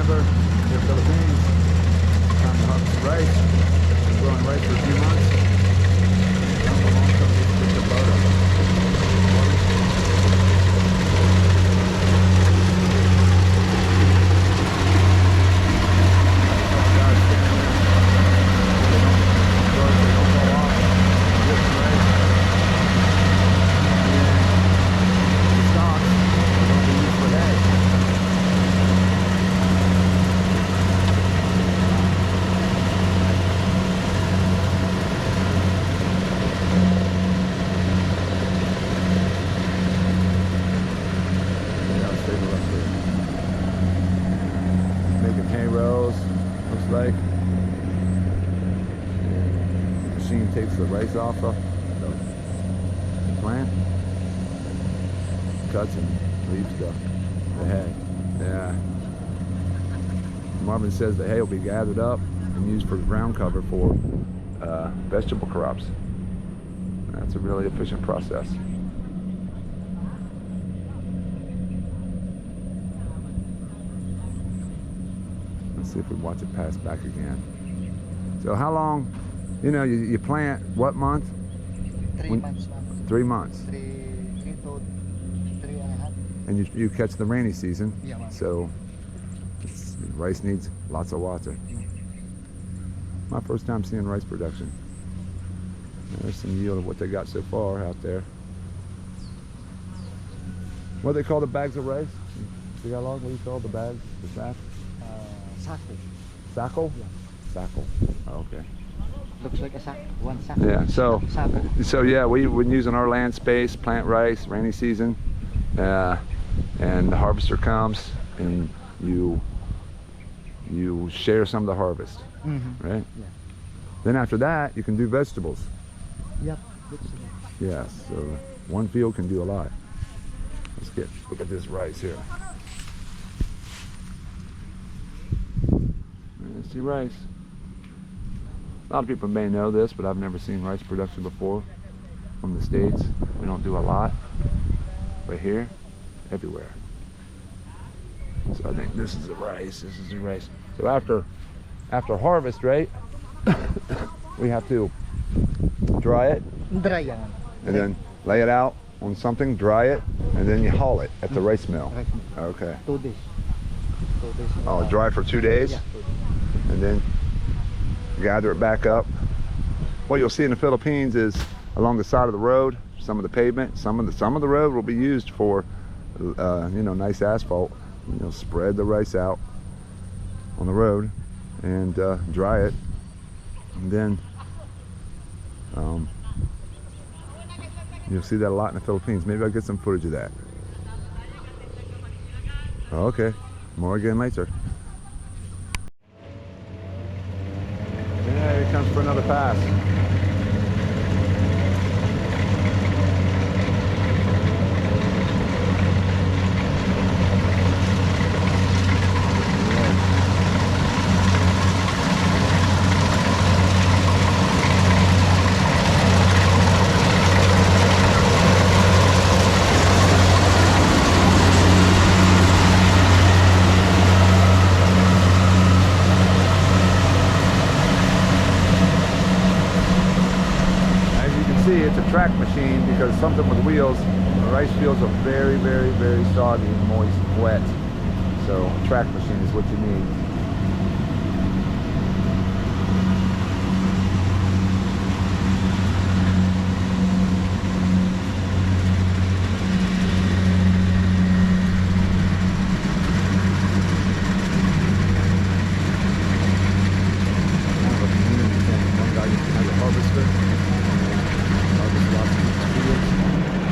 weather here in the Philippines. Time to harvest rice. Been growing rice for a few months. Come along, come get the boat up. Making hay rows, looks like. The machine takes the rice off the plant, cuts and leaves the hay. Yeah. Marvin says the hay will be gathered up and used for ground cover for vegetable crops. That's a really efficient process. Let's see if we watch it pass back again. So how long, you plant what month? 3 months, ma'am. 3 months. 3 to 3.5. And you catch the rainy season. Yeah, ma'am. So rice needs lots of water. My first time seeing rice production. There's some yield of what they got so far out there. What do they call the bags of rice? See how long? What do you call the bags? The sack? Sako. Sacco? Yeah. Sacco. Oh, okay. Looks like a sack. One sack. Yeah. Sako. So yeah, we've been using our land space, plant rice, rainy season, and the harvester comes and you share some of the harvest, right? Yeah. Then after that, you can do vegetables. Yep. Yes. So one field can do a lot. Look at this rice here. See rice. A lot of people may know this, but I've never seen rice production before from the States. We don't do a lot, but here, everywhere. So I think this is the rice, this is the rice. So after harvest, right, we have to dry it Dry yan. and then lay it out on something, dry it, and then you haul it at the rice mill. Right. Okay. 2 days. 2 days. Oh, dry for 2 days? Yeah, 2 days. And then gather it back up. What you'll see in the Philippines is along the side of the road, some of the pavement, some of the road will be used for nice asphalt. Spread the rice out on the road and dry it, and then you'll see that a lot in the Philippines. Maybe I'll get some footage of that. Okay, more again later. Yeah, here comes for another pass. It's a track machine because something with wheels. The rice fields are very, very, very soggy and moist and wet. So a track machine is what you need. One guy has a harvester.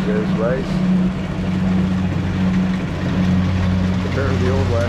There's rice compared to the old way.